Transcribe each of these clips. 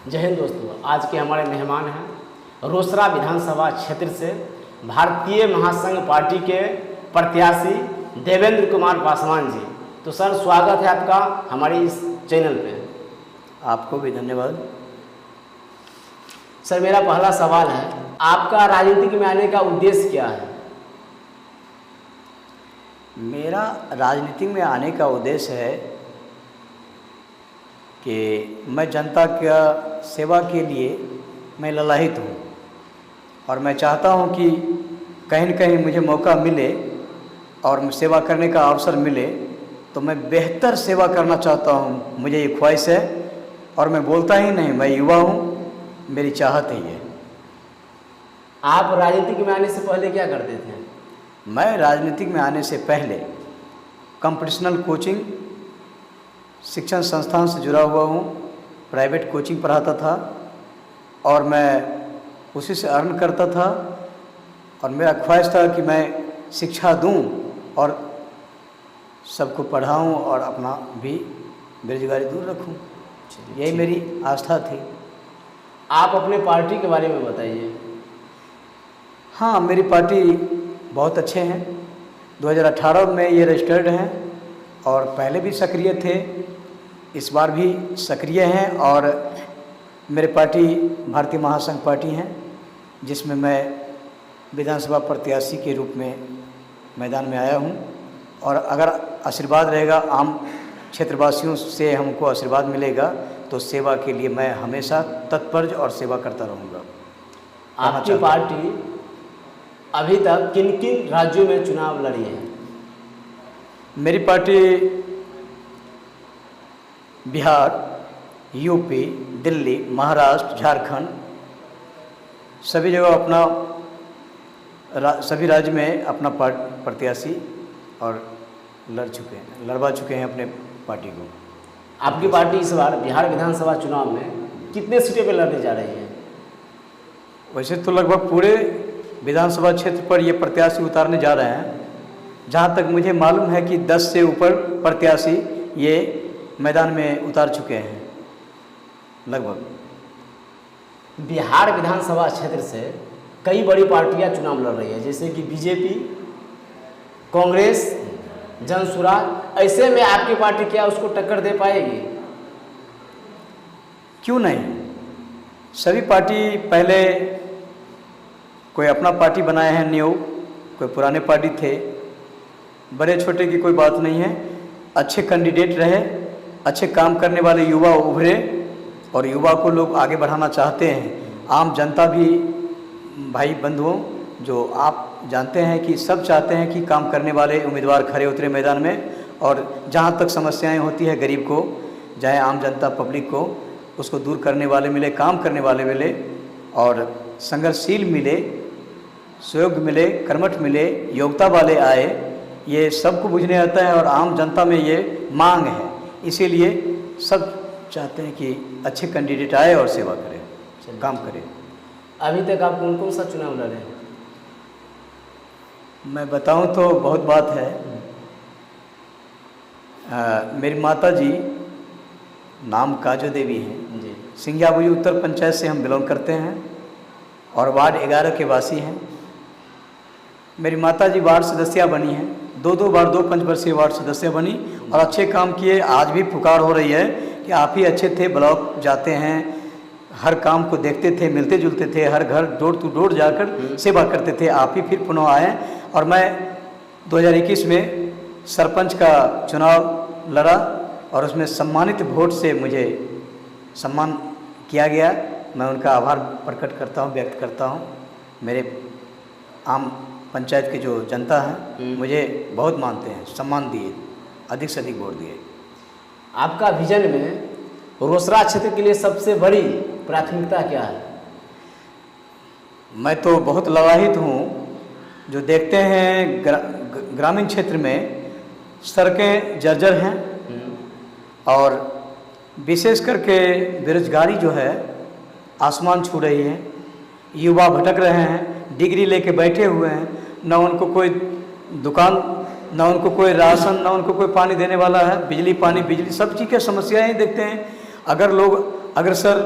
जय हिंद दोस्तों। आज के हमारे मेहमान हैं रोसड़ा विधानसभा क्षेत्र से भारतीय महासंघ पार्टी के प्रत्याशी देवेंद्र कुमार पासवान जी। तो सर, स्वागत है आपका हमारे इस चैनल पे। आपको भी धन्यवाद। सर, मेरा पहला सवाल है, आपका राजनीतिक में आने का उद्देश्य क्या है? मेरा राजनीति में आने का उद्देश्य है कि मैं जनता का सेवा के लिए मैं ललायित हूँ और मैं चाहता हूँ कि कहीं न कहीं मुझे मौका मिले और सेवा करने का अवसर मिले तो मैं बेहतर सेवा करना चाहता हूँ। मुझे ये ख्वाहिश है और मैं बोलता ही नहीं, मैं युवा हूँ, मेरी चाहत है ये। आप राजनीतिक में आने से पहले क्या करते थे? मैं राजनीतिक में आने से पहले कंपटीशनल कोचिंग शिक्षण संस्थान से जुड़ा हुआ हूँ, प्राइवेट कोचिंग पढ़ाता था और मैं उसी से अर्न करता था और मेरा ख्वाहिश था कि मैं शिक्षा दूँ और सबको पढ़ाऊँ और अपना भी बेरोजगारी दूर रखूँ। यही मेरी आस्था थी। आप अपने पार्टी के बारे में बताइए। हाँ, मेरी पार्टी बहुत अच्छे हैं। 2018 में ये रजिस्टर्ड हैं और पहले भी सक्रिय थे, इस बार भी सक्रिय हैं और मेरे पार्टी भारतीय महासंघ पार्टी हैं जिसमें मैं विधानसभा प्रत्याशी के रूप में मैदान में आया हूं और अगर आशीर्वाद रहेगा, आम क्षेत्रवासियों से हमको आशीर्वाद मिलेगा तो सेवा के लिए मैं हमेशा तत्पर और सेवा करता रहूँगा। आपकी पार्टी अभी तक किन किन राज्यों में चुनाव लड़ी है? मेरी पार्टी बिहार, यूपी, दिल्ली, महाराष्ट्र, झारखंड सभी जगह सभी राज्य में अपना प्रत्याशी और लड़वा चुके हैं अपने पार्टी को। आपकी पार्टी इस बार बिहार विधानसभा चुनाव में कितने सीटें पर लड़ने जा रही है? वैसे तो लगभग पूरे विधानसभा क्षेत्र पर ये प्रत्याशी उतारने जा रहे हैं। जहाँ तक मुझे मालूम है कि 10 से ऊपर प्रत्याशी ये मैदान में उतार चुके हैं लगभग। बिहार विधानसभा क्षेत्र से कई बड़ी पार्टियां चुनाव लड़ रही है, जैसे कि बीजेपी, कांग्रेस, जनसुराज। ऐसे में आपकी पार्टी क्या उसको टक्कर दे पाएगी? क्यों नहीं। सभी पार्टी पहले कोई अपना पार्टी बनाए हैं न्यू, कोई पुराने पार्टी थे। बड़े छोटे की कोई बात नहीं है। अच्छे कैंडिडेट रहे, अच्छे काम करने वाले युवा उभरे और युवा को लोग आगे बढ़ाना चाहते हैं। आम जनता भी, भाई बंधुओं, जो आप जानते हैं कि सब चाहते हैं कि काम करने वाले उम्मीदवार खड़े उतरे मैदान में और जहाँ तक समस्याएं होती है गरीब को, चाहे आम जनता पब्लिक को, उसको दूर करने वाले मिले, काम करने वाले मिले और संघर्षशील मिले, सहयोग मिले, कर्मठ मिले, योग्यता वाले आए। ये सबको बुझने आता है और आम जनता में ये मांग है। इसीलिए सब चाहते हैं कि अच्छे कैंडिडेट आए और सेवा करें, काम करें। अभी तक आप कौन कौन सा चुनाव लड़े हैं? मैं बताऊं तो बहुत बात है। मेरी माता जी नाम काजो देवी हैं जी। सिंघियाबुई उत्तर पंचायत से हम बिलोंग करते हैं और वार्ड 11 के वासी हैं। मेरी माता जी वार्ड सदस्य बनी हैं, दो बार 2 पंचवर्षीय वार्ड सदस्य बनी और अच्छे काम किए। आज भी पुकार हो रही है कि आप ही अच्छे थे, ब्लॉक जाते हैं, हर काम को देखते थे, मिलते जुलते थे, हर घर डोर टू डोर जाकर सेवा करते थे। आप ही फिर पुनः आए और मैं 2021 में सरपंच का चुनाव लड़ा और उसमें सम्मानित वोट से मुझे सम्मान किया गया। मैं उनका आभार प्रकट करता हूँ, व्यक्त करता हूँ। मेरे आम पंचायत की जो जनता है मुझे बहुत मानते हैं, सम्मान दिए, अधिक से अधिक वोट दिए। आपका विजन में रोसड़ा क्षेत्र के लिए सबसे बड़ी प्राथमिकता क्या है? मैं तो बहुत ललायित हूँ। जो देखते हैं ग्रामीण क्षेत्र में सड़कें जर्जर हैं और विशेष करके बेरोजगारी जो है आसमान छू रही है। युवा भटक रहे हैं, डिग्री लेके बैठे हुए हैं, न उनको कोई दुकान, न उनको कोई राशन, न उनको कोई पानी देने वाला है। बिजली, पानी, बिजली, सब चीज़ की समस्याएं देखते हैं। अगर लोग अग्रसर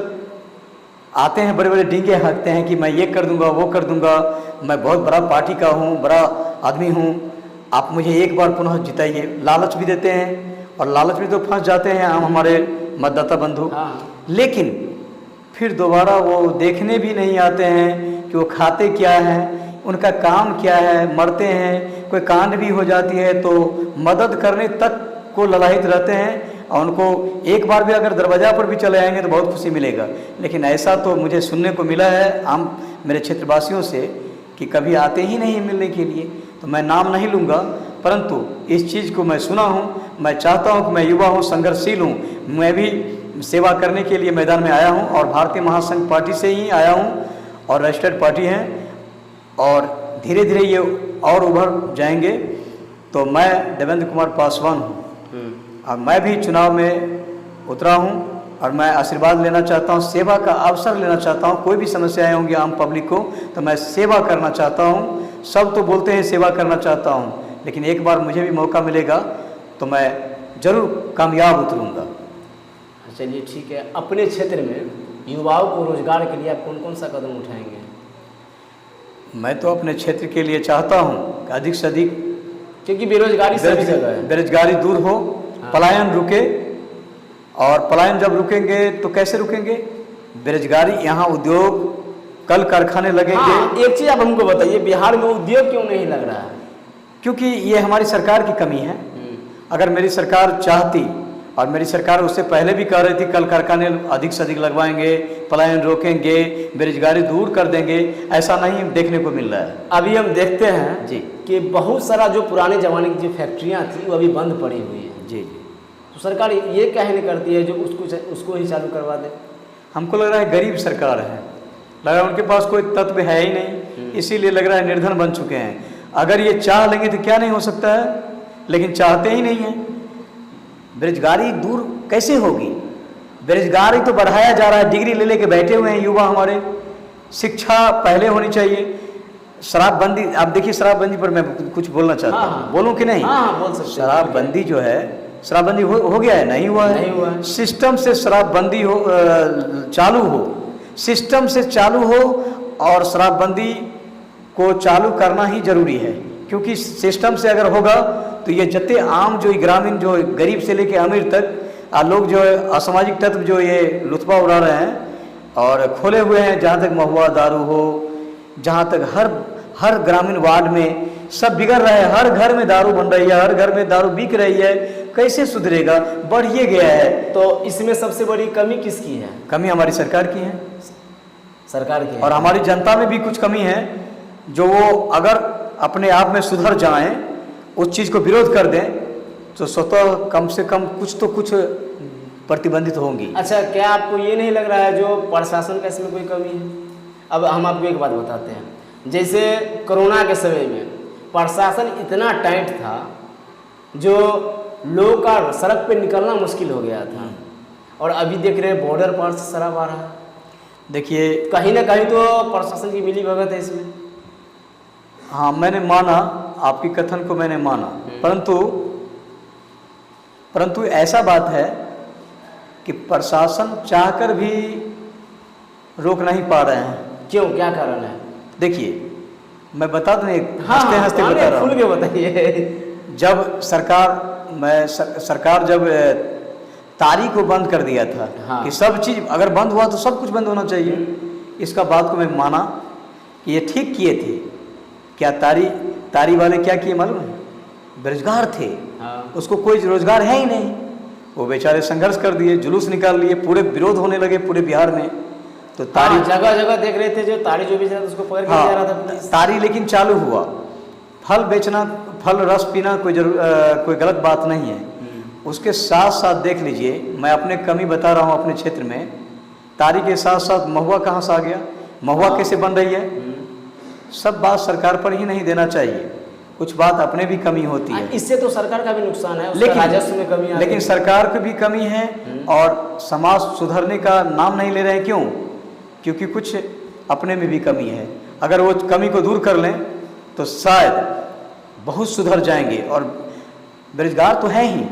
आते हैं, बड़े बड़े डींगे हाँकते हैं कि मैं ये कर दूंगा, वो कर दूंगा, मैं बहुत बड़ा पार्टी का हूँ, बड़ा आदमी हूँ, आप मुझे एक बार पुनः जिताइए। लालच भी देते हैं और लालच में तो फंस जाते हैं हम, हमारे मतदाता बंधु। हाँ। लेकिन फिर दोबारा वो देखने भी नहीं आते हैं कि वो खाते क्या हैं, उनका काम क्या है, मरते हैं, कोई कांड भी हो जाती है तो मदद करने तक को ललायित रहते हैं, और उनको एक बार भी अगर दरवाज़ा पर भी चले आएंगे तो बहुत खुशी मिलेगा। लेकिन ऐसा तो मुझे सुनने को मिला है आम मेरे क्षेत्रवासियों से कि कभी आते ही नहीं मिलने के लिए। तो मैं नाम नहीं लूँगा, परंतु इस चीज़ को मैं सुना हूँ। मैं चाहता हूँ कि मैं युवा हूँ, संघर्षशील हूँ, मैं भी सेवा करने के लिए मैदान में आया हूँ और भारतीय महासंघ पार्टी से ही आया हूँ और रजिस्टर्ड पार्टी है, और धीरे धीरे ये और उभर जाएंगे। तो मैं देवेंद्र कुमार पासवान हूँ और मैं भी चुनाव में उतरा हूँ और मैं आशीर्वाद लेना चाहता हूँ, सेवा का अवसर लेना चाहता हूँ। कोई भी समस्याएं होंगी आम पब्लिक को तो मैं सेवा करना चाहता हूँ। सब तो बोलते हैं सेवा करना चाहता हूँ, लेकिन एक बार मुझे भी मौका मिलेगा तो मैं ज़रूर कामयाब उतरूँगा। चलिए ठीक है। अपने क्षेत्र में युवाओं को रोजगार के लिए आप कौन कौन सा कदम उठाएंगे? मैं तो अपने क्षेत्र के लिए चाहता हूँ कि अधिक से अधिक, क्योंकि बेरोजगारी सभी जगह है, बेरोजगारी दूर हो, पलायन रुके। और पलायन जब रुकेंगे तो कैसे रुकेंगे? बेरोजगारी, यहाँ उद्योग कल कारखाने लगेंगे। हाँ, एक चीज़ आप हमको बताइए, बिहार में उद्योग क्यों नहीं लग रहा है? क्योंकि ये हमारी सरकार की कमी है। अगर मेरी सरकार चाहती, और मेरी सरकार उससे पहले भी कह रही थी कल कारखाने अधिक से अधिक लगवाएंगे, पलायन रोकेंगे, बेरोजगारी दूर कर देंगे, ऐसा नहीं देखने को मिल रहा है। अभी हम देखते हैं जी कि बहुत सारा जो पुराने ज़माने की जो फैक्ट्रियाँ थी वो अभी बंद पड़ी हुई हैं। जी। तो सरकार ये कहे नहीं करती है जो उसको ही चालू करवा दे। हमको लग रहा है गरीब सरकार है, लग रहा है उनके पास कोई तत्व है ही नहीं, इसीलिए लग रहा है निर्धन बन चुके हैं। अगर ये चाह लेंगे तो क्या नहीं हो सकता है, लेकिन चाहते ही नहीं हैं। बेरोजगारी दूर कैसे होगी? बेरोजगारी तो बढ़ाया जा रहा है, डिग्री ले लेके बैठे हुए हैं युवा हमारे। शिक्षा पहले होनी चाहिए। शराबबंदी, आप देखिए शराबबंदी पर मैं कुछ बोलना चाहता हूँ। हाँ। बोलूँ कि नहीं? हाँ, बोल सकते हैं। शराबबंदी जो है, शराबबंदी हो गया है? नहीं हुआ है। नहीं हुआ है। सिस्टम से शराबबंदी हो, चालू हो, सिस्टम से चालू हो, और शराबबंदी को चालू करना ही जरूरी है। क्योंकि सिस्टम से अगर होगा तो ये जत्ते आम जो ग्रामीण, जो गरीब से लेके अमीर तक लोग जो है असामाजिक तत्व जो ये लुत्फा उड़ा रहे हैं और खोले हुए हैं, जहाँ तक महुआ दारू हो, जहाँ तक हर ग्रामीण वार्ड में सब बिगड़ रहा है। हर घर में दारू बन रही है, हर घर में दारू बिक रही है। कैसे सुधरेगा? बढ़ ये गया है। तो इसमें सबसे बड़ी कमी किसकी है? कमी हमारी सरकार की है, सरकार की है। और हमारी जनता में भी कुछ कमी है, जो वो अगर अपने आप में सुधर जाएं, उस चीज़ को विरोध कर दें, तो स्वतः कम से कम कुछ प्रतिबंधित होंगी। अच्छा, क्या आपको ये नहीं लग रहा है जो प्रशासन का इसमें कोई कमी है? अब हम आपको एक बात बताते हैं, जैसे कोरोना के समय में प्रशासन इतना टाइट था जो लोगों का सड़क पे निकलना मुश्किल हो गया था, और अभी देख रहे हैं बॉर्डर पार से शराब आ रहा है। देखिए, कहीं ना कहीं तो प्रशासन की मिली भगत है इसमें। हाँ, मैंने माना, आपकी कथन को मैंने माना, परंतु ऐसा बात है कि प्रशासन चाहकर भी रोक नहीं पा रहे हैं। क्यों, क्या कारण है? देखिए, मैं बता दूं, एक हाँ, हंसते बता रहा खुल हूँ। के बताइए। जब सरकार जब तारी को बंद कर दिया था, हाँ। कि सब चीज़ अगर बंद हुआ तो सब कुछ बंद होना चाहिए, इसका बात को मैं माना कि ये ठीक किए थे। क्या तारी वाले क्या किए मालूम है? बेरोजगार थे। हाँ। उसको कोई रोजगार है ही नहीं, वो बेचारे संघर्ष कर दिए, जुलूस निकाल लिए, पूरे विरोध होने लगे पूरे बिहार में। तो तारी जगह जगह देख रहे थे, जो तारी जो बेच रहा था उसको पकड़ के जा रहा था पुलिस। तारी लेकिन चालू हुआ। फल बेचना, फल रस पीना कोई गलत बात नहीं है। उसके साथ साथ देख लीजिए, मैं अपने कमी बता रहा हूँ अपने क्षेत्र में, तारी के साथ साथ महुआ कहाँ से आ गया? महुआ कैसे बन रही है? सब बात सरकार पर ही नहीं देना चाहिए, कुछ बात अपने भी कमी होती है। इससे तो सरकार का भी नुकसान है, उसका राजस्व में कमी आती है। लेकिन सरकार की भी कमी है और समाज सुधरने का नाम नहीं ले रहे हैं। क्यों? क्योंकि कुछ अपने में भी कमी है। अगर वो कमी को दूर कर लें तो शायद बहुत सुधर जाएंगे। और बेरोजगार तो है ही,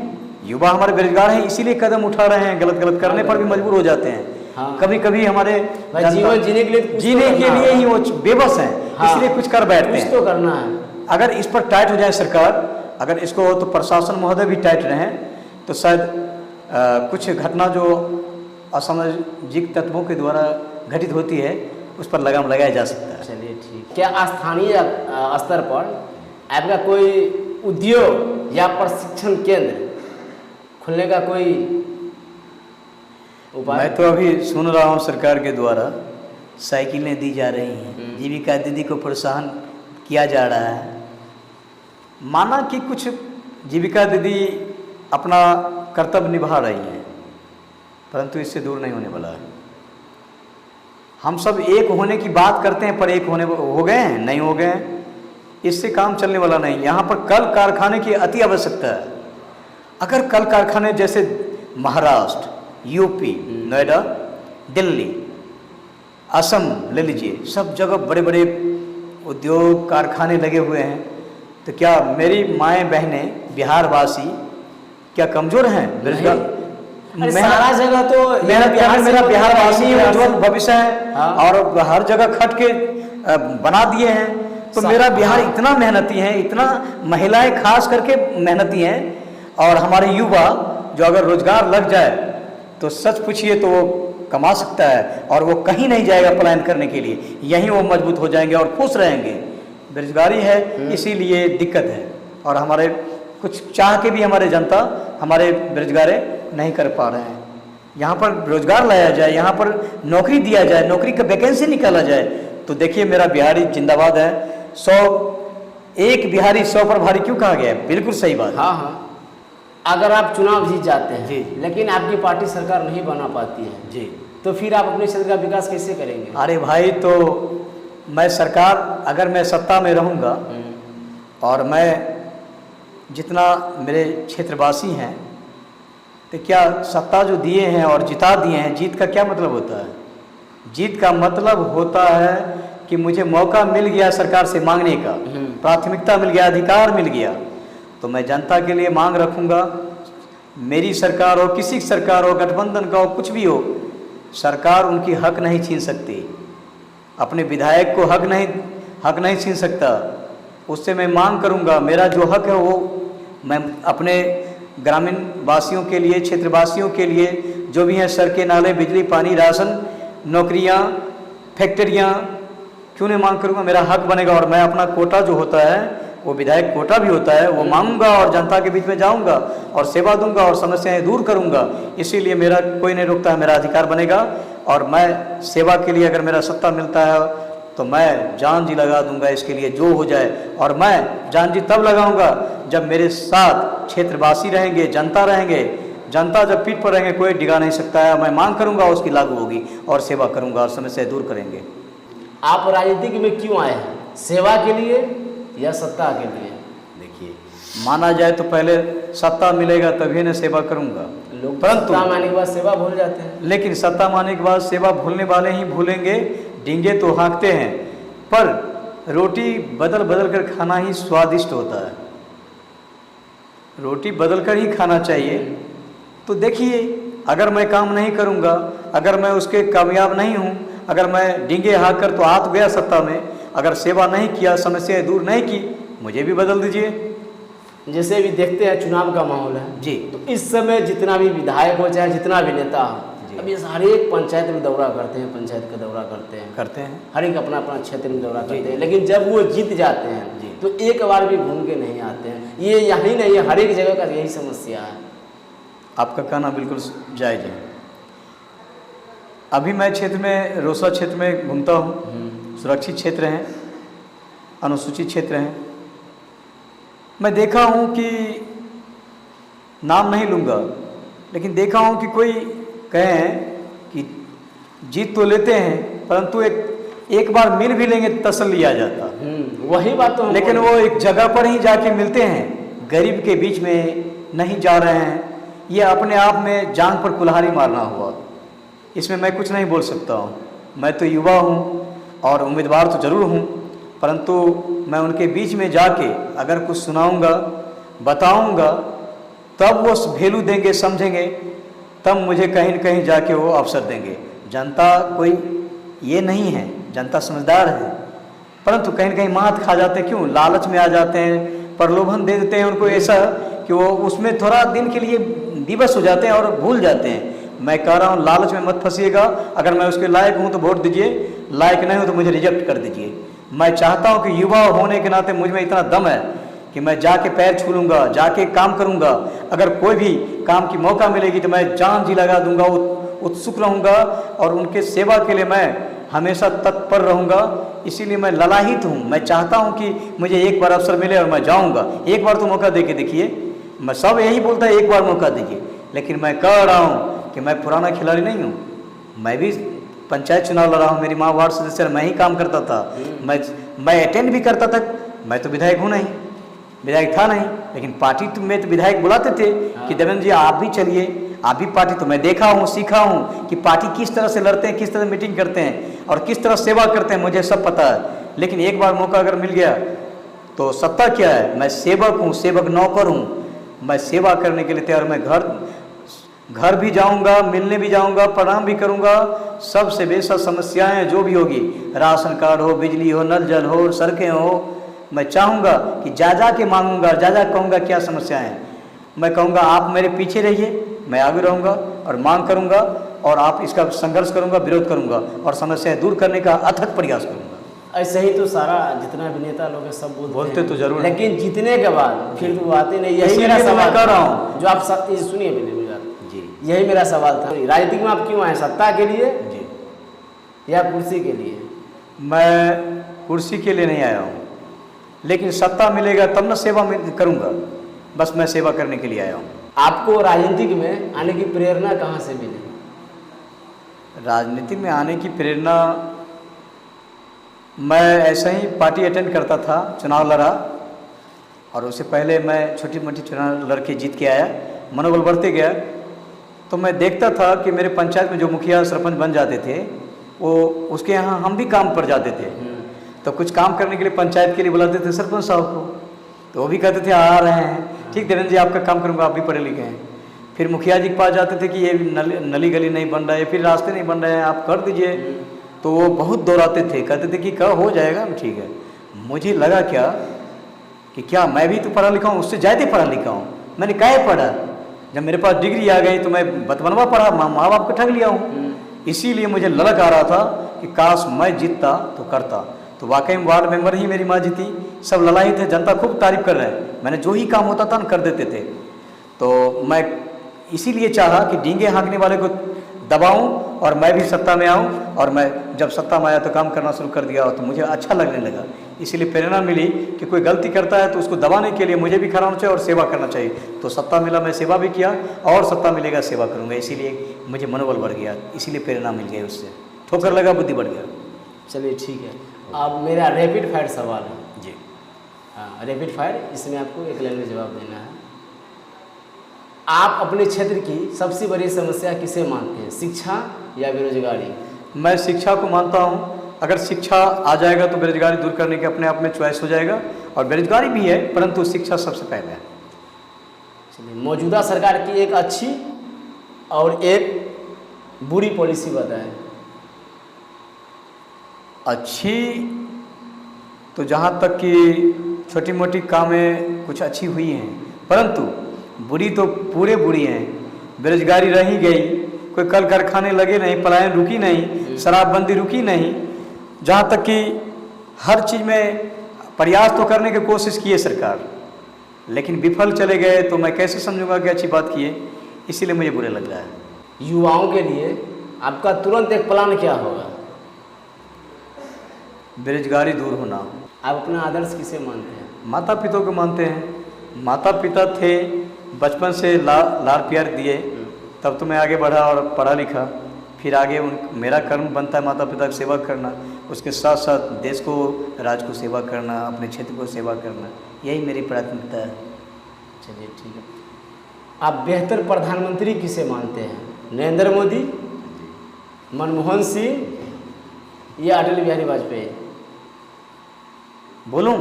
युवा हमारे बेरोजगार हैं, इसीलिए कदम उठा रहे हैं, गलत करने पर भी मजबूर हो जाते हैं। हाँ। कभी कभी हमारे भाई जनता- जीवन जीने के लिए कुछ तो जीने के करना लिए है। ही वो बेबस हैं, हाँ। इसलिए कुछ कर बैठते कुछ हैं। तो करना है। अगर इस पर टाइट हो जाए सरकार, अगर इसको तो प्रशासन महोदय भी टाइट रहें, तो शायद कुछ घटना जो असामाजिक तत्वों के द्वारा घटित होती है उस पर लगाम लगाया जा सकता है। चलिए ठीक। क्या स्थानीय स्तर पर आपका कोई उद्योग या प्रशिक्षण केंद्र खुलने का कोई उपाय? मैं तो अभी सुन रहा हूँ सरकार के द्वारा साइकिलें दी जा रही हैं, जीविका दीदी को प्रोत्साहन किया जा रहा है। माना कि कुछ जीविका दीदी अपना कर्तव्य निभा रही हैं, परंतु इससे दूर नहीं होने वाला है। हम सब एक होने की बात करते हैं, पर एक होने हो गए हैं, नहीं हो गए हैं, इससे काम चलने वाला नहीं। यहाँ पर कल कारखाने की अति आवश्यकता है। अगर कल कारखाने जैसे महाराष्ट्र, यूपी, नोएडा, दिल्ली, असम ले लीजिए, सब जगह बड़े बड़े उद्योग कारखाने लगे हुए हैं, तो क्या मेरी माएँ बहनें बिहारवासी क्या कमज़ोर हैं? बेरोजगार अरे सारा जगह तो मेरा बिहारवासी ही उज्जवल भविष्य है। हाँ। और हर जगह खट के बना दिए हैं, तो मेरा बिहार इतना मेहनती है, इतना महिलाएं खास करके मेहनती हैं, और हमारे युवा जो अगर रोजगार लग जाए तो सच पूछिए तो वो कमा सकता है, और वो कहीं नहीं जाएगा पलायन करने के लिए, यहीं वो मजबूत हो जाएंगे और खुश रहेंगे। बेरोजगारी है, इसीलिए दिक्कत है, और हमारे कुछ चाह के भी हमारे जनता हमारे बेरोजगार नहीं कर पा रहे हैं। यहाँ पर रोजगार लाया जाए, यहाँ पर नौकरी दिया जाए, नौकरी का वैकेंसी निकाला जाए, तो देखिए मेरा बिहारी जिंदाबाद है। 100 बिहारी 100 पर भारी क्यों कहा गया है? बिल्कुल सही बात है। हाँ हाँ। अगर आप चुनाव जीत जाते हैं जी। लेकिन आपकी पार्टी सरकार नहीं बना पाती है जी, तो फिर आप अपने क्षेत्र का विकास कैसे करेंगे? अरे भाई, तो मैं सरकार, अगर मैं सत्ता में रहूँगा और मैं जितना मेरे क्षेत्रवासी हैं, तो क्या सत्ता जो दिए हैं और जिता दिए हैं, जीत का क्या मतलब होता है? जीत का मतलब होता है कि मुझे मौका मिल गया सरकार से मांगने का, प्राथमिकता मिल गया, अधिकार मिल गया, तो मैं जनता के लिए मांग रखूँगा। मेरी सरकार हो, किसी की सरकार हो, गठबंधन का हो, कुछ भी हो, सरकार उनकी हक नहीं छीन सकती। अपने विधायक को हक नहीं छीन सकता। उससे मैं मांग करूँगा, मेरा जो हक है वो मैं अपने ग्रामीण वासियों के लिए, क्षेत्रवासियों के लिए, जो भी हैं, सड़कें, नाले, बिजली, पानी, राशन, नौकरियाँ, फैक्ट्रियाँ, क्यों नहीं मांग करूँगा? मेरा हक बनेगा, और मैं अपना कोटा जो होता है, वो विधायक कोटा भी होता है, वो मांगूंगा और जनता के बीच में जाऊंगा और सेवा दूंगा और समस्याएं दूर करूंगा। इसीलिए मेरा कोई नहीं रोकता है, मेरा अधिकार बनेगा, और मैं सेवा के लिए अगर मेरा सत्ता मिलता है तो मैं जान जी लगा दूंगा इसके लिए, जो हो जाए। और मैं जान जी तब लगाऊंगा जब मेरे साथ क्षेत्रवासी रहेंगे, जनता रहेंगे। जनता जब पीठ पर रहेंगे कोई डिगा नहीं सकता है। मैं मांग करूंगा, उसकी लागू होगी, और सेवा करूंगा और समस्याएं दूर करेंगे। आप राजनीति में क्यों आए हैं? सेवा के लिए या सत्ता के लिए? देखिए, माना जाए तो पहले सत्ता मिलेगा तभी न सेवा करूंगा, लोग परंतु सत्ता मानने के बाद सेवा भूल जाते हैं। लेकिन सत्ता मानने के बाद सेवा भूलने वाले ही भूलेंगे। डींगे तो हाँकते हैं, पर रोटी बदल बदल कर खाना ही स्वादिष्ट होता है। रोटी बदल कर ही खाना चाहिए। तो देखिए, अगर मैं काम नहीं करूंगा, अगर मैं उसके कामयाब नहीं हूं, अगर मैं डींगे हाँक कर तो आ तो गया सत्ता में, अगर सेवा नहीं किया, समस्याएं दूर नहीं की, मुझे भी बदल दीजिए। जैसे भी देखते हैं चुनाव का माहौल है जी, तो इस समय जितना भी विधायक हो चाहे जितना भी नेता हो, अभी हर एक पंचायत में दौरा करते हैं, पंचायत का दौरा करते हैं, हर एक अपना अपना क्षेत्र में दौरा करते हैं। लेकिन जब वो जीत जाते हैं तो एक बार भी घूम के नहीं आते हैं। ये यही नहीं है, हर एक जगह का यही समस्या है। आपका कहना बिल्कुल जायज है। अभी मैं क्षेत्र में, रोसड़ा क्षेत्र में घूमता हूँ। सुरक्षित क्षेत्र हैं, अनुसूचित क्षेत्र हैं। मैं देखा हूँ कि नाम नहीं लूँगा, लेकिन देखा हूँ कि कोई कहें कि जीत तो लेते हैं, परंतु एक बार मिल भी लेंगे तो तसल्ली आ जाता। वही बात तो। लेकिन वो एक जगह पर ही जाके मिलते हैं, गरीब के बीच में नहीं जा रहे हैं। ये अपने आप में जान पर कुल्हाड़ी मारना हुआ। इसमें मैं कुछ नहीं बोल सकता हूँ। मैं तो युवा हूँ और उम्मीदवार तो ज़रूर हूँ, परंतु मैं उनके बीच में जाके अगर कुछ सुनाऊंगा, बताऊंगा, तब वो वैल्यू देंगे, समझेंगे, तब मुझे कहीं न कहीं जाके वो अवसर देंगे। जनता कोई ये नहीं है, जनता समझदार है, परंतु कहीं न कहीं मात खा जाते हैं। क्यों? लालच में आ जाते हैं, प्रलोभन दे देते हैं उनको ऐसा कि वो उसमें थोड़ा दिन के लिए विवश हो जाते हैं और भूल जाते हैं। मैं कह रहा हूँ लालच में मत फंसिएगा। अगर मैं उसके लायक हूँ तो वोट दीजिए, लायक नहीं हूँ तो मुझे रिजेक्ट कर दीजिए। मैं चाहता हूँ कि युवा होने के नाते मुझ में इतना दम है कि मैं जाके पैर छू लूँगा, जाके काम करूँगा। अगर कोई भी काम की मौका मिलेगी तो मैं जान जी लगा दूँगा, उत्सुक रहूँगा और उनके सेवा के लिए मैं हमेशा तत्पर रहूँगा। इसीलिए मैं ललाहित हूँ। मैं चाहता हूँ कि मुझे एक बार अवसर मिले और मैं जाऊँगा। एक बार तो मौका दे के देखिए। मैं सब यही बोलता है एक बार मौका दीजिए, लेकिन मैं कह रहा हूँ कि मैं पुराना खिलाड़ी नहीं हूँ। मैं भी पंचायत चुनाव लड़ा हूँ, मेरी माँ वार्ड सदस्य, मैं ही काम करता था, मैं अटेंड भी करता था। मैं तो विधायक हूँ नहीं, विधायक था नहीं, लेकिन पार्टी में तो विधायक बुलाते थे कि देवेंद्र जी आप भी चलिए, आप भी पार्टी। तो मैं देखा हूँ, सीखा हूँ कि पार्टी किस तरह से लड़ते हैं, किस तरह मीटिंग करते हैं और किस तरह सेवा करते हैं, मुझे सब पता है। लेकिन एक बार मौका अगर मिल गया तो सत्ता क्या है? मैं सेवक हूँ, सेवक नौकर हूँ। मैं सेवा करने के लिए तैयार। मैं घर भी जाऊंगा, मिलने भी जाऊंगा, प्रणाम भी करूंगा। सबसे बेशक समस्याएं जो भी होगी, राशन कार्ड हो, बिजली हो, नल जल हो, सड़कें हो, मैं चाहूँगा कि जा के मांगूंगा, जा कहूँगा क्या समस्याएं हैं। मैं कहूँगा आप मेरे पीछे रहिए, मैं आगे रहूँगा और मांग करूँगा और आप इसका संघर्ष करूँगा, विरोध करूँगा और समस्याएं दूर करने का अथक प्रयास करूँगा। ऐसे ही तो सारा जितना भी नेता लोग हैं सब बोलते तो जरूर, लेकिन जीतने के बाद फिर तो आते नहीं। यही मेरा सवाल कर रहा हूँ, जो आप सुनिए मेरी बात जी, यही मेरा सवाल था। राजनीति में आप क्यों आए? सत्ता के लिए जी या कुर्सी के लिए? मैं कुर्सी के लिए नहीं आया हूँ, लेकिन सत्ता मिलेगा तब ना सेवा करूँगा। बस मैं सेवा करने के लिए आया हूँ। आपको राजनीतिक में आने की प्रेरणा कहाँ से मिली? राजनीति में आने की प्रेरणा, मैं ऐसे ही पार्टी अटेंड करता था, चुनाव लड़ा और उससे पहले मैं छोटी मोटी चुनाव लड़के जीत के आया। मनोबल बढ़ते गया तो मैं देखता था कि मेरे पंचायत में जो मुखिया सरपंच बन जाते थे वो उसके यहाँ हम भी काम पर जाते थे। तो कुछ काम करने के लिए पंचायत के लिए बुलाते थे सरपंच साहब को, तो वो भी कहते थे आ रहे हैं, ठीक देवेंद्र जी आपका काम करूँगा, आप भी पढ़े लिखे हैं। फिर मुखिया जी के पास जाते थे कि ये नली गली नहीं बन रहा है, फिर रास्ते नहीं बन रहे हैं, आप कर दीजिए। तो वो बहुत दौड़ाते थे, कहते थे कि कब हो जाएगा, ठीक है। मुझे लगा क्या मैं भी तो पढ़ा लिखा हूँ, उससे ज़्यादा पढ़ा लिखा हूँ। मैंने काहे पढ़ा? जब मेरे पास डिग्री आ गई तो मैं बतवनवा पढ़ा, माँ बाप को ठग लिया हूँ। इसीलिए मुझे ललक आ रहा था कि काश मैं जीतता तो करता। तो वाकई में वार्ड मेंबर ही मेरी माँ जीती। सब ललाई थे, जनता खूब तारीफ कर रहे हैं। मैंने जो ही काम होता था न कर देते थे। तो मैं इसीलिए चाहा कि डींगे हाँकने वाले को दबाऊं और मैं भी सत्ता में आऊं। और मैं जब सत्ता में आया तो काम करना शुरू कर दिया तो मुझे अच्छा लगने लगा। इसीलिए प्रेरणा मिली कि कोई गलती करता है तो उसको दबाने के लिए मुझे भी खड़ा होना चाहिए और सेवा करना चाहिए। तो सत्ता मिला, मैं सेवा भी किया और सत्ता मिलेगा सेवा करूँगा। इसीलिए मुझे मनोबल बढ़ गया, इसीलिए प्रेरणा मिल गई, उससे ठोकर लगा, बुद्धि बढ़ गया। चलिए ठीक है। अब मेरा रैपिड फायर सवाल है जी। हाँ, रैपिड फायर, इसमें आपको एक लाइन में जवाब देना है। आप अपने क्षेत्र की सबसे बड़ी समस्या किसे मानते हैं, शिक्षा या बेरोजगारी? मैं शिक्षा को मानता हूँ। अगर शिक्षा आ जाएगा तो बेरोजगारी दूर करने के अपने आप में चॉइस हो जाएगा। और बेरोजगारी भी है, परंतु शिक्षा सबसे पहले है। चलिए, मौजूदा सरकार की एक अच्छी और एक बुरी पॉलिसी बताएं। अच्छी तो जहाँ तक कि छोटी मोटी कामें कुछ अच्छी हुई हैं, परंतु बुरी तो पूरे बुरी हैं। बेरोजगारी रह ही गई, कोई कल कारखाने लगे नहीं, पलायन रुकी नहीं, शराबबंदी रुकी नहीं। जहाँ तक कि हर चीज़ में प्रयास तो करने की कोशिश की है सरकार, लेकिन विफल चले गए तो मैं कैसे समझूंगा कि अच्छी बात की है। इसीलिए मुझे बुरे लग रहा है। युवाओं के लिए आपका तुरंत एक प्लान क्या होगा? बेरोजगारी दूर होना। आप अपना आदर्श किसे मानते हैं? माता पिता को मानते हैं। माता पिता थे, बचपन से लाड़ प्यार दिए, तब तो मैं आगे बढ़ा और पढ़ा लिखा। फिर आगे मेरा कर्म बनता है माता पिता की सेवा करना, उसके साथ साथ देश को, राज्य को सेवा करना, अपने क्षेत्र को सेवा करना, यही मेरी प्राथमिकता है। चलिए ठीक है। आप बेहतर प्रधानमंत्री किसे मानते हैं, नरेंद्र मोदी, मनमोहन सिंह या अटल बिहारी वाजपेयी? बोलूं?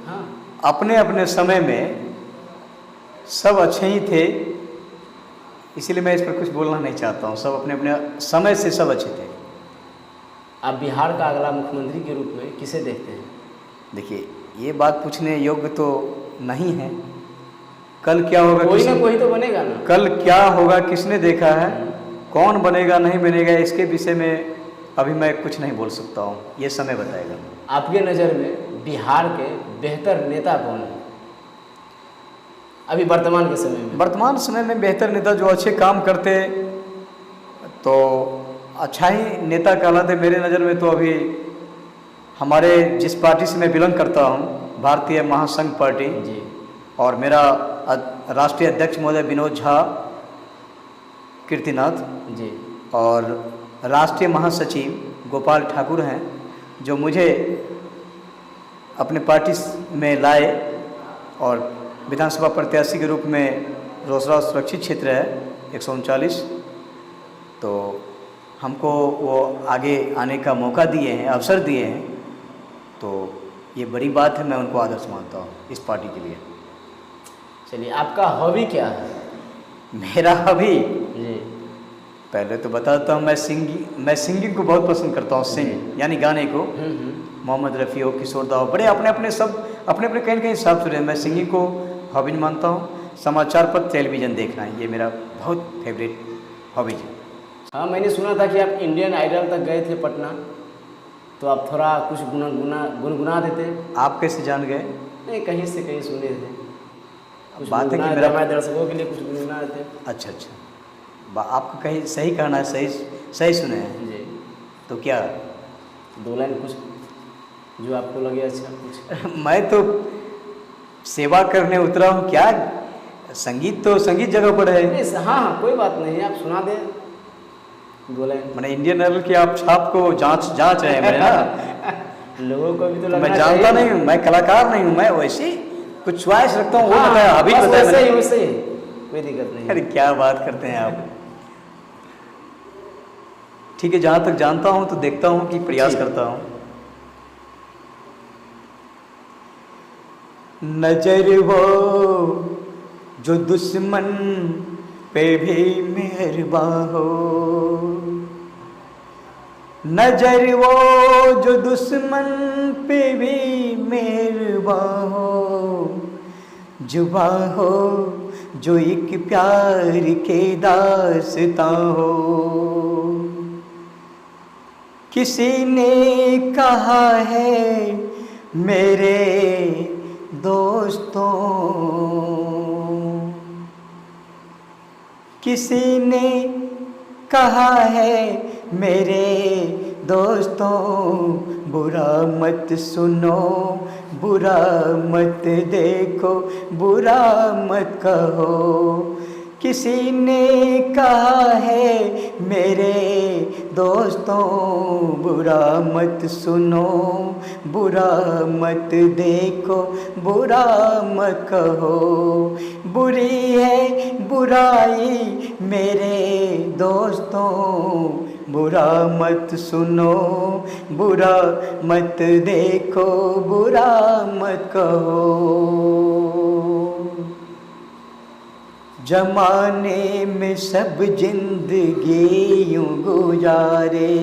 हाँ, अपने अपने समय में सब अच्छे ही थे, इसीलिए मैं इस पर कुछ बोलना नहीं चाहता हूँ। सब अपने अपने समय से सब अच्छे थे। आप बिहार का अगला मुख्यमंत्री के रूप में किसे देखते हैं? देखिए, ये बात पूछने योग्य तो नहीं है। कल क्या होगा कोई ना किसने, कोई तो बनेगा ना। कल क्या होगा किसने देखा है, कौन बनेगा नहीं बनेगा, इसके विषय में अभी मैं कुछ नहीं बोल सकता हूँ, ये समय बताएगा। आपके नज़र में बिहार के बेहतर नेता कौन है अभी वर्तमान के समय में? वर्तमान समय में बेहतर नेता जो अच्छे काम करते तो अच्छा ही नेता कहलाते। मेरे नज़र में तो अभी हमारे जिस पार्टी से मैं बिलोंग करता हूँ, भारतीय महासंघ पार्टी, जी और मेरा राष्ट्रीय अध्यक्ष महोदय विनोद झा कीर्तिनाथ, जी, और राष्ट्रीय महासचिव गोपाल ठाकुर हैं, जो मुझे अपने पार्टी में लाए और विधानसभा प्रत्याशी के रूप में रोसड़ा सुरक्षित क्षेत्र है 139, तो हमको वो आगे आने का मौका दिए हैं, अवसर दिए हैं, तो ये बड़ी बात है। मैं उनको आदर्श मानता हूँ इस पार्टी के लिए। चलिए, आपका हॉबी क्या है? मेरा हॉबी, जी, पहले तो बताता हूँ, मैं सिंगिंग को बहुत पसंद करता हूँ। सिंग यानी गाने को। मोहम्मद रफ़ी हो, किशोर दा हो, बड़े अपने अपने कहीं न कहीं हिसाब से। मैं सिंगिंग को हॉबी मानता हूँ। समाचार पत्र, टेलीविज़न देखना है, ये मेरा बहुत फेवरेट हॉबी है। हाँ, मैंने सुना था कि आप इंडियन आइडल तक गए थे पटना, तो आप थोड़ा कुछ गुनगुना देते। आप कैसे जान गए? नहीं, कहीं से कहीं सुने थे। कुछ बात है कि गुनगुना मेरा हमारे दर्शकों के लिए कुछ गुनगुना देते। अच्छा, आपको कहीं सही कहना है, सही सुने हैं। जी, तो क्या 2 लाइन कुछ जो आपको लगे अच्छा कुछ। मैं तो सेवा करने उतरा हूँ, क्या संगीत तो संगीत जगह पर है। नहीं, हाँ, कोई बात नहीं, आप सुना दें 2 लाइन। मैंने इंडियन आइडल की आप छाप को जांच रहे हैं मेरे ना। लोगों को भी तो लगना मैं जानता चाहिए। नहीं हूँ, मैं कलाकार नहीं हूँ, मैं वैसे कुछ च्वाइस रखता हूँ। वो हाँ, बताया, अभी बस बताया वैसे ही, मैंने। वैसे ही, कोई दिक्कत नहीं। अरे क्या बात करते हैं आप। ठीक है, जहाँ तक जानता हूँ तो देखता हूँ कि प्रयास करता हूँ। नजर वो जो दुश्मन पे भी मेहरबान हो, नजर वो जो दुश्मन पे भी मेहरबान हो, जुबां हो जो एक प्यार के दास्तां हो। किसी ने कहा है मेरे दोस्तों, किसी ने कहा है मेरे दोस्तों, बुरा मत सुनो, बुरा मत देखो, बुरा मत कहो। किसी ने कहा है मेरे दोस्तों, बुरा मत सुनो, बुरा मत देखो, बुरा मत कहो। बुरी है बुराई मेरे दोस्तों, बुरा मत सुनो, बुरा मत देखो, बुरा मत कहो। जमाने में सब जिंदगी यूं गुजारे,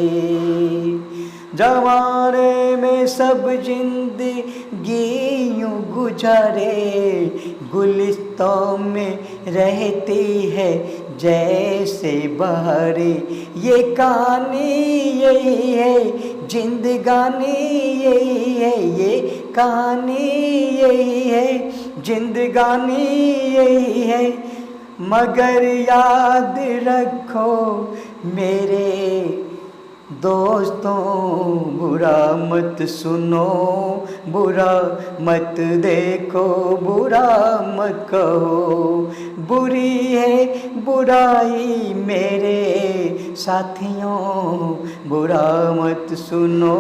जमाने में सब जिंदगी यूं गुजारे, गुलिस्तों में रहती है जैसे बहारे। ये कहानी यही है, जिंदगानी यही है, ये कहानी यही है, जिंदगानी यही है। मगर याद रखो मेरे दोस्तों, बुरा मत सुनो, बुरा मत देखो, बुरा मत कहो। बुरी है बुराई मेरे साथियों, बुरा मत सुनो,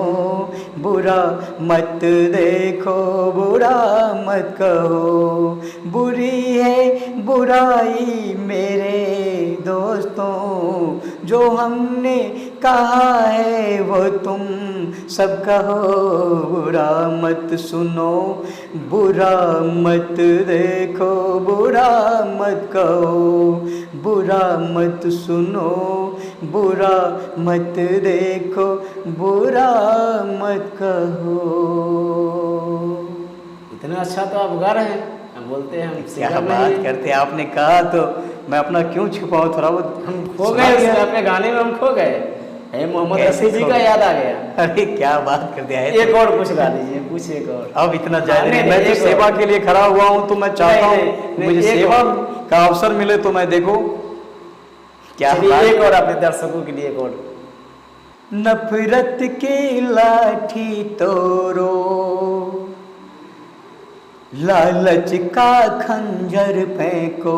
बुरा मत देखो, बुरा मत कहो। बुरी है बुराई मेरे दोस्तों, जो हमने कहा है वो तुम सब कहो। बुरा मत सुनो, बुरा मत देखो, बुरा मत कहो। बुरा मत सुनो, बुरा मत देखो, बुरा मत कहो। इतना अच्छा तो आप गा रहे हैं, हम बोलते हैं हम क्या सिंगर बात नहीं हैं। करते हैं, आपने कहा तो मैं अपना क्यों छुपाऊं, थोड़ा बहुत हम खो गए उसमें, अपने गाने में हम खो गए। है मोहम्मद रफ़ी जी का याद आ गया। अरे क्या बात कर दिया है। एक और कुछ गा लीजिए, कुछ एक और। अब इतना ज्यादा नहीं, नहीं, मैं तो एक और। सेवा के लिए खड़ा हुआ हूँ, तो मैं चाहता नहीं, हूँ नहीं, मुझे एक सेवा और। का अवसर मिले तो मैं देखो क्या चलिए बात। एक और अपने दर्शकों के लिए एक और। नफरत की लाठी तोड़ो, लालच का खंजर फेंको,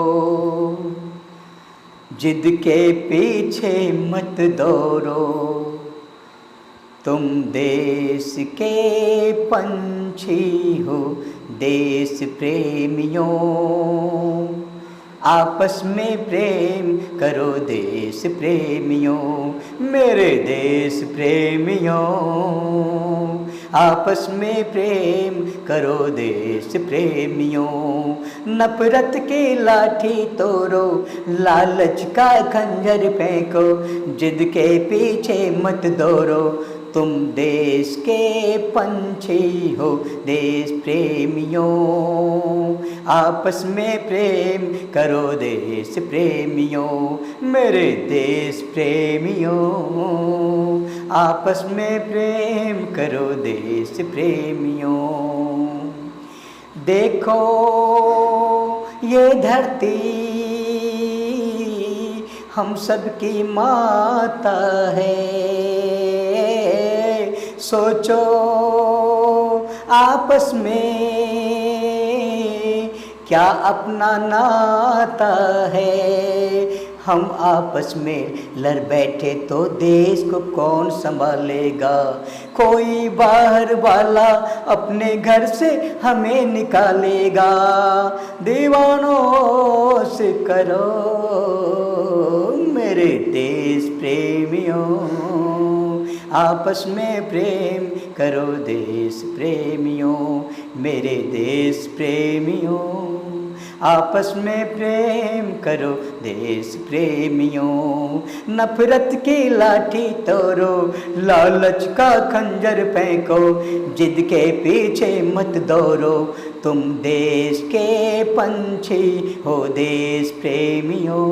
जिद के पीछे मत दौड़ो, तुम देश के पंछी हो, देश प्रेमियों, आपस में प्रेम करो देश प्रेमियों, मेरे देश प्रेमियों, आपस में प्रेम करो देश प्रेमियों। नफरत की लाठी तोड़ो, लालच का खंजर फेंको, जिद के पीछे मत दौड़ो, तुम देश के पंछी हो, देश प्रेमियों, आपस में प्रेम करो देश प्रेमियों, मेरे देश प्रेमियों, आपस में प्रेम करो देश प्रेमियों। देखो ये धरती हम सबकी माता है, सोचो आपस में क्या अपना नाता है, हम आपस में लड़ बैठे तो देश को कौन संभालेगा, कोई बाहर वाला अपने घर से हमें निकालेगा, दीवानों से करो मेरे देश प्रेमियों, आपस में प्रेम करो देश प्रेमियों, मेरे देश प्रेमियों, आपस में प्रेम करो देश प्रेमियों। नफरत की लाठी तोड़ो, लालच का खंजर फेंको, जिद के पीछे मत दौड़ो, तुम देश के पंछी हो देश प्रेमियों,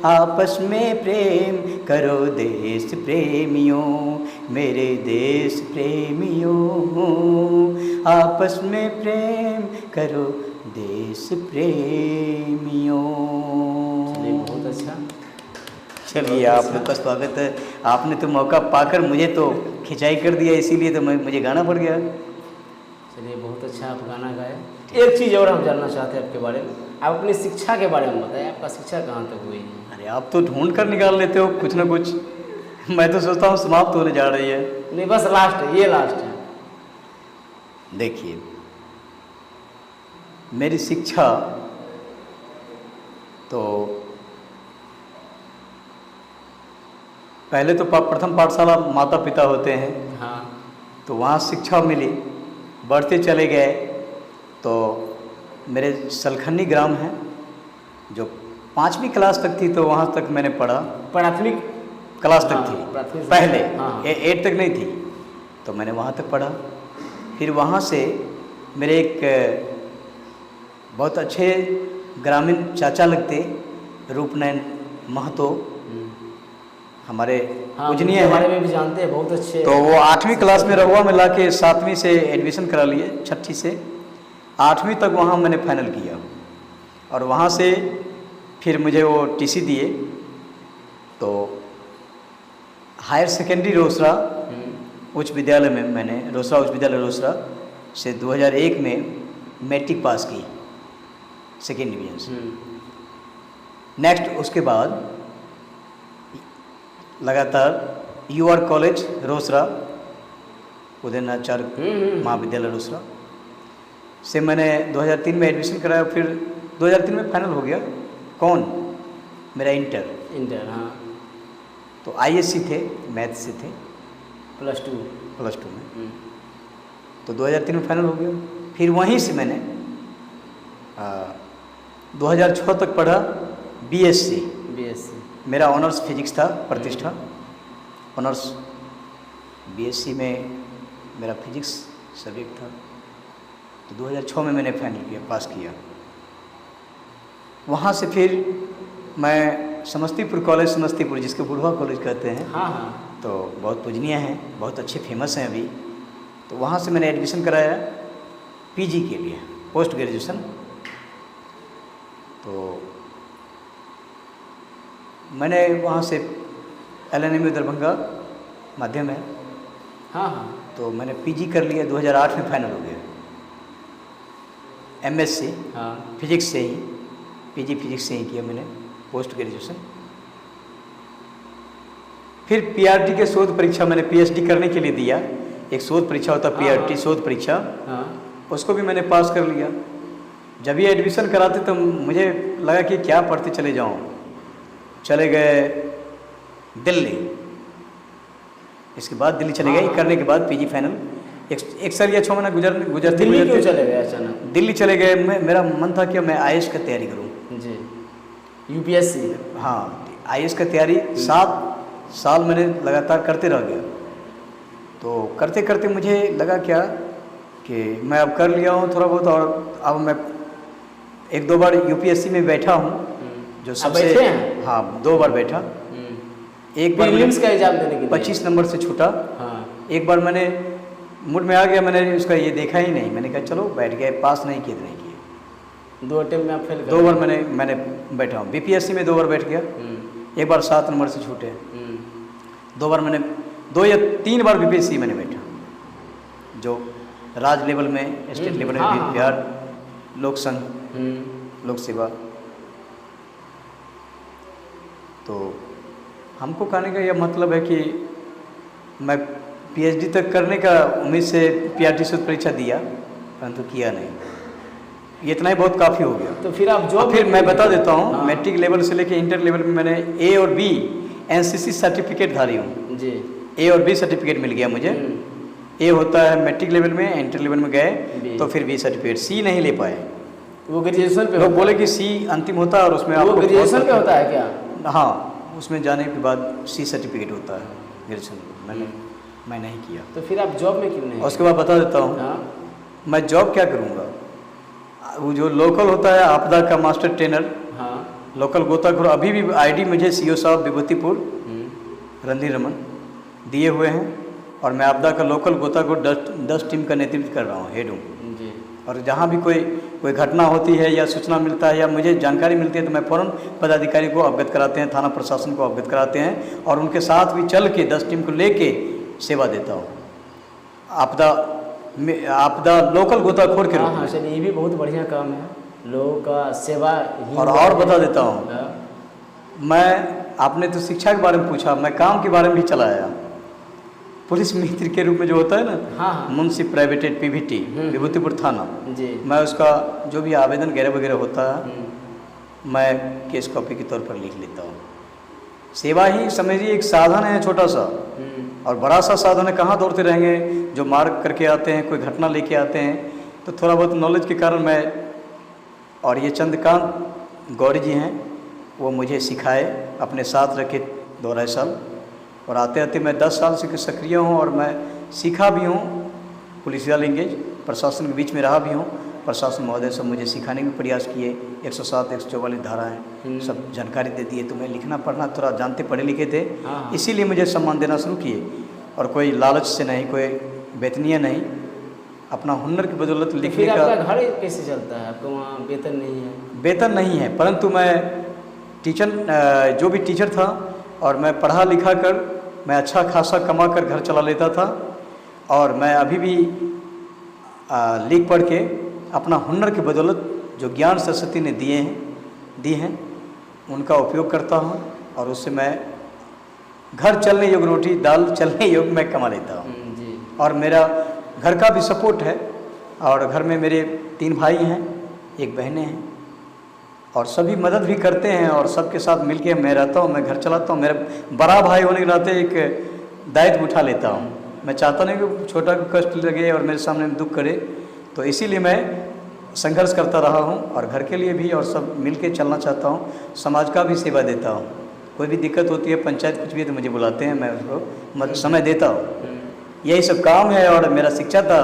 आपस में प्रेम करो देश प्रेमियों, मेरे देश प्रेमियों, आपस में प्रेम करो देश प्रेमियों। चलिए बहुत अच्छा। चलिए आपका तो स्वागत है, आपने तो मौका पाकर मुझे तो खिंचाई कर दिया, इसीलिए तो मुझे गाना पड़ गया। चलिए बहुत अच्छा आप गाना गाए। एक चीज़ और हम जानना चाहते हैं आपके बारे में, आप अपनी शिक्षा के बारे में बताएं, आपका शिक्षा कहाँ तक हुई है? अरे आप तो ढूंढ कर निकाल लेते हो कुछ ना कुछ, मैं तो सोचता हूँ समाप्त होने जा रही है। नहीं बस लास्ट है, ये लास्ट है। देखिए मेरी शिक्षा तो पहले तो प्रथम पाठशाला माता पिता होते हैं, हाँ। तो वहाँ शिक्षा मिली, बढ़ते चले गए तो मेरे सलखन्नी ग्राम है जो 5वीं क्लास तक थी, तो वहाँ तक मैंने पढ़ा। प्राथमिक क्लास तक हाँ, थी प्राथमिक पहले, हाँ। 8 तक नहीं थी, तो मैंने वहाँ तक पढ़ा। फिर वहाँ से मेरे एक बहुत अच्छे ग्रामीण चाचा लगते, रूपनयन महतो, हमारे हाँ, पूजनीय उनके बारे हैं, में भी जानते हैं बहुत अच्छे। तो वो 8वीं क्लास में रहुआ में लाके 7वीं से एडमिशन करा लिए, 6ठी से 8वीं तक वहाँ मैंने फाइनल किया, और वहाँ से फिर मुझे वो टीसी दिए, तो हायर सेकेंडरी रोसड़ा उच्च विद्यालय में मैंने, रोसड़ा उच्च विद्यालय रोसड़ा से 2001 में मैट्रिक पास की, सेकेंड डिवीजन से। नेक्स्ट उसके बाद लगातार यूआर कॉलेज रोसड़ा, उदयनाचार्य महाविद्यालय रोसड़ा से मैंने 2003 में एडमिशन कराया, फिर 2003 में फाइनल हो गया। कौन? मेरा इंटर। हाँ। तो आईएससी थे, मैथ से थे, प्लस टू में, तो 2003 में फाइनल हो गया। फिर वहीं से मैंने 2006 तक पढ़ा बीएससी मेरा ऑनर्स फिजिक्स था, प्रतिष्ठा ऑनर्स। बीएससी में मेरा फिजिक्स सब्जेक्ट था। तो 2006 में मैंने फाइनल किया, पास किया। वहाँ से फिर मैं समस्तीपुर कॉलेज, समस्तीपुर जिसको बुढ़वा कॉलेज कहते हैं, हाँ हाँ, तो बहुत पूजनीय हैं, बहुत अच्छे फेमस हैं अभी। तो वहाँ से मैंने एडमिशन कराया पीजी के लिए, पोस्ट ग्रेजुएशन। तो मैंने वहाँ से LNM दरभंगा माध्यम है, हाँ हाँ, तो मैंने पीजी कर लिया। 2008 में फाइनल हो गया। MSc हाँ फिजिक्स से ही, पीजी फिजिक्स से ही किया मैंने पोस्ट ग्रेजुएशन। फिर पीआरटी के शोध परीक्षा मैंने पीएचडी करने के लिए दिया। एक शोध परीक्षा होता है पीआरटी, शोध परीक्षा, हाँ, उसको भी मैंने पास कर लिया। जब ये एडमिशन कराते तो मुझे लगा कि क्या पढ़ते चले जाऊँ। चले गए दिल्ली, इसके बाद दिल्ली चले गए। हाँ। करने के बाद पीजी फाइनल एक साल या 6 महीना गुजरते दिल्ली क्यों गुजरते चले गए अचानक? दिल्ली चले गए। मेरा मन था कि मैं आईएएस की तैयारी करूं। जी, यूपीएससी। हाँ, आईएएस की तैयारी 7 साल मैंने लगातार करते रह गया। तो करते करते मुझे लगा क्या कि मैं अब कर लिया हूँ थोड़ा बहुत, और अब मैं 1-2 बार यूपीएससी में बैठा हूँ, जो सबसे, बैठे हैं? हाँ 2 बार बैठा। एक बार प्रीलिम्स का एग्जाम देने के लिए 25 नंबर से छूटा। हाँ, एक बार मैंने मूड में आ गया, मैंने उसका ये देखा ही नहीं, मैंने कहा चलो बैठ गए, पास नहीं किए तो नहीं किए। 2 अटेम्प्ट में आप फेल 2 बार मैंने बैठा हूँ। बीपीएससी में 2 बार बैठ गया। एक बार 7 नंबर से छूटे। 2 बार मैंने 2 या 3 बार बीपीएससी मैंने बैठा, जो राज्य लेवल में, स्टेट लेवल में, हाँ, हाँ, बिहार लोक संघ, लोक सेवा। तो हमको कहने का यह मतलब है कि मैं पीएचडी तक करने का उम्मीद से पीआरटी शोध परीक्षा दिया, परंतु किया नहीं। ये इतना ही बहुत काफ़ी हो गया। तो फिर आप जॉब, फिर मैं बता देता हूँ, हाँ। मैट्रिक लेवल से लेकर इंटर लेवल में मैंने ए और बी एनसीसी सर्टिफिकेट धारी हूँ। जी, ए और बी सर्टिफिकेट मिल गया मुझे। ए होता है मैट्रिक लेवल में, इंटर लेवल में गए बी। तो फिर बी सर्टिफिकेट। सी नहीं ले पाए, वो ग्रेजुएशन पे लोग बोले कि सी अंतिम होता है और उसमें वो आपको ग्रेजुएशन पे होता है क्या? हाँ, उसमें जाने के बाद सी सर्टिफिकेट होता है ग्रेजुएशन। मैं नहीं किया। तो फिर आप जॉब में क्यों नहीं? और उसके बाद बता देता हूँ, हाँ, मैं जॉब क्या करूँगा। वो जो लोकल होता है आपदा का मास्टर ट्रेनर, हाँ, लोकल गोताखोर, अभी भी आईडी मुझे सीओ साहब विभूतिपुर रणधीर रमन दिए हुए हैं, और मैं आपदा का लोकल गोताखोर 10 टीम का नेतृत्व कर रहा हूँ, हेड हूँ। जी, और जहाँ भी कोई घटना होती है या सूचना मिलता है या मुझे जानकारी मिलती है तो मैं फ़ौरन पदाधिकारी को अवगत कराते हैं, थाना प्रशासन को अवगत कराते हैं, और उनके साथ भी चल के 10 टीम को लेके सेवा देता हूँ आपदा लोकल गोताखोर के रूप हाँ, में। चलिए, ये भी बहुत बढ़िया काम है, लोगों का सेवा ही। और बता देता हूँ, हाँ, मैं, आपने तो शिक्षा के बारे में पूछा, मैं काम के बारे में भी चला आया। पुलिस मित्र के रूप में जो होता है ना, हाँ, हाँ, मुंशी प्राइवेटेड पीवीटी विभूतिपुर थाना, जी, मैं उसका जो भी आवेदन वगैरह होता है, हम्म, मैं केस कॉपी के तौर पर लिख लेता हूँ। सेवा ही समझिए एक साधन है छोटा सा, और बड़ा सा साधन है। कहाँ दौड़ते रहेंगे, जो मार्ग करके आते हैं, कोई घटना लेके आते हैं, तो थोड़ा बहुत नॉलेज के कारण मैं, और ये चंद्रकांत गौरी जी हैं, वो मुझे सिखाए, अपने साथ रखे 2 साल, और आते आते मैं 10 साल से सक्रिय हूँ, और मैं सीखा भी हूँ। पुलिसिया लिंकेज प्रशासन के बीच में रहा भी हूँ। प्रशासन महोदय सब मुझे सिखाने के प्रयास किए, 107, 144 धाराएँ सब जानकारी दे दिए, तो मैं लिखना पढ़ना थोड़ा जानते पढ़े लिखे थे, हाँ। इसीलिए मुझे सम्मान देना शुरू किए। और कोई लालच से नहीं, कोई वेतनीय नहीं, अपना हुनर की बदौलत तो लिखने फिर का। आपका घर कैसे चलता है? आपको वहाँ वेतन नहीं है? वेतन नहीं है, परंतु मैं टीचर, जो भी टीचर था, और मैं पढ़ा लिखा कर मैं अच्छा खासा कमा कर घर चला लेता था, और मैं अभी भी लिख पढ़ के अपना हुनर की बदौलत जो ज्ञान सरस्वती ने दी हैं उनका उपयोग करता हूँ, और उससे मैं घर चलने योग्य, रोटी दाल चलने योग्य मैं कमा लेता हूँ। जी, और मेरा घर का भी सपोर्ट है, और घर में मेरे 3 भाई हैं, 1 बहनें हैं, और सभी मदद भी करते हैं, और सबके साथ मिलके मैं रहता हूँ, मैं घर चलाता हूँ। मेरा बड़ा भाई होने के नाते एक दायित्व उठा लेता हूँ। मैं चाहता नहीं कि छोटा को कष्ट लगे और मेरे सामने दुख करे, तो इसीलिए मैं संघर्ष करता रहा हूँ, और घर के लिए भी, और सब मिल के चलना चाहता हूँ। समाज का भी सेवा देता हूँ, कोई भी दिक्कत होती है, पंचायत कुछ भी है तो मुझे बुलाते हैं, मैं उसको समय देता हूँ। यही सब काम है। और मेरा शिक्षा था,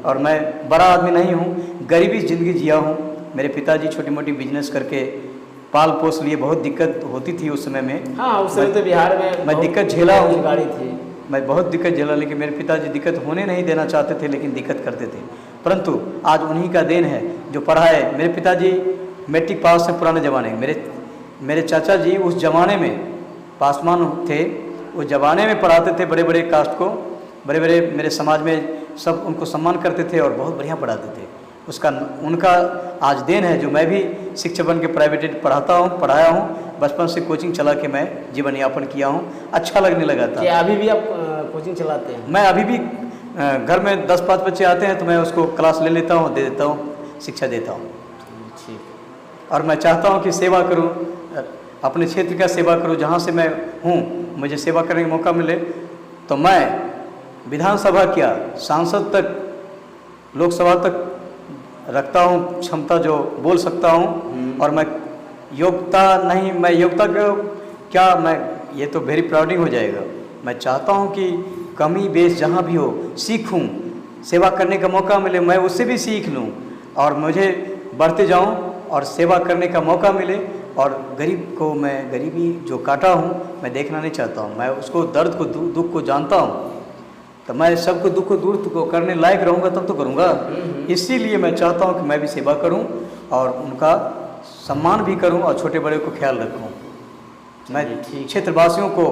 और मैं बड़ा आदमी नहीं हूँ, गरीबी ज़िंदगी जिया हूँ। मेरे पिताजी छोटी मोटी बिजनेस करके पाल पोस लिए, बहुत दिक्कत होती थी उस समय में। हाँ, उस समय तो बिहार में मैं दिक्कत झेला हूँ, गाड़ी थी, मैं बहुत दिक्कत झेला, लेकिन मेरे पिताजी दिक्कत होने नहीं देना चाहते थे, लेकिन दिक्कत करते थे। परंतु आज उन्हीं का देन है जो पढ़ाए। मेरे पिताजी मैट्रिक पास हैं पुराने ज़माने में। मेरे चाचा जी उस ज़माने में पासवान थे, उस ज़माने में पढ़ाते थे बड़े बड़े कास्ट को, बड़े बड़े मेरे समाज में सब उनको सम्मान करते थे और बहुत बढ़िया पढ़ाते थे। उसका उनका आज देन है जो मैं भी शिक्षक बन के प्राइवेट पढ़ाया हूँ। बचपन से कोचिंग चला के मैं जीवन यापन किया हूँ, अच्छा लगने लगा था। क्या अभी भी आप कोचिंग चलाते हैं? मैं अभी भी घर में 10-5 बच्चे आते हैं तो मैं उसको क्लास ले लेता हूँ, दे देता हूँ, शिक्षा देता हूँ। ठीक। और मैं चाहता हूँ कि सेवा करूँ, अपने क्षेत्र का सेवा करूँ। जहाँ से मैं हूँ मुझे सेवा करने का मौका मिले तो मैं विधानसभा क्या सांसद तक, लोकसभा तक रखता हूँ क्षमता, जो बोल सकता हूँ। और मैं योग्यता क्या मैं, ये तो वेरी प्राउडिंग हो जाएगा। मैं चाहता हूँ कि कमी बेस जहाँ भी हो सीखूँ, सेवा करने का मौका मिले, मैं उससे भी सीख लूँ और मुझे बढ़ते जाऊँ और सेवा करने का मौका मिले। और गरीब को, मैं गरीबी जो काटा हूँ मैं देखना नहीं चाहता हूँ। मैं उसको दर्द को, दुख को जानता हूँ, तो मैं सबको दुख को दूर को करने लायक रहूँगा तब तो करूँगा। इसीलिए मैं चाहता हूँ कि मैं भी सेवा करूँ और उनका सम्मान भी करूँ और छोटे बड़े को ख्याल रखूँ। मैं क्षेत्रवासियों को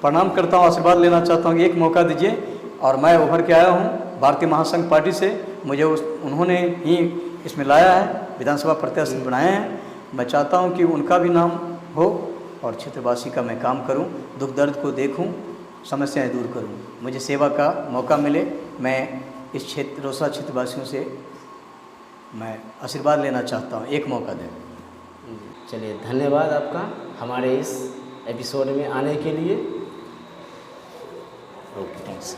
प्रणाम करता हूँ, आशीर्वाद लेना चाहता हूँ कि एक मौका दीजिए। और मैं उभर के आया हूँ भारतीय महासंघ पार्टी से, मुझे उन्होंने ही इसमें लाया है, विधानसभा प्रत्याशी बनाए हैं। मैं चाहता हूँ कि उनका भी नाम हो और क्षेत्रवासी का मैं काम करूँ, दुख दर्द को देखूँ, समस्याएं दूर करूँ, मुझे सेवा का मौका मिले। मैं इस क्षेत्र रोसड़ा क्षेत्रवासियों से मैं आशीर्वाद लेना चाहता हूँ, एक मौका दें। चलिए, धन्यवाद आपका हमारे इस एपिसोड में आने के लिए। Okay, thanks.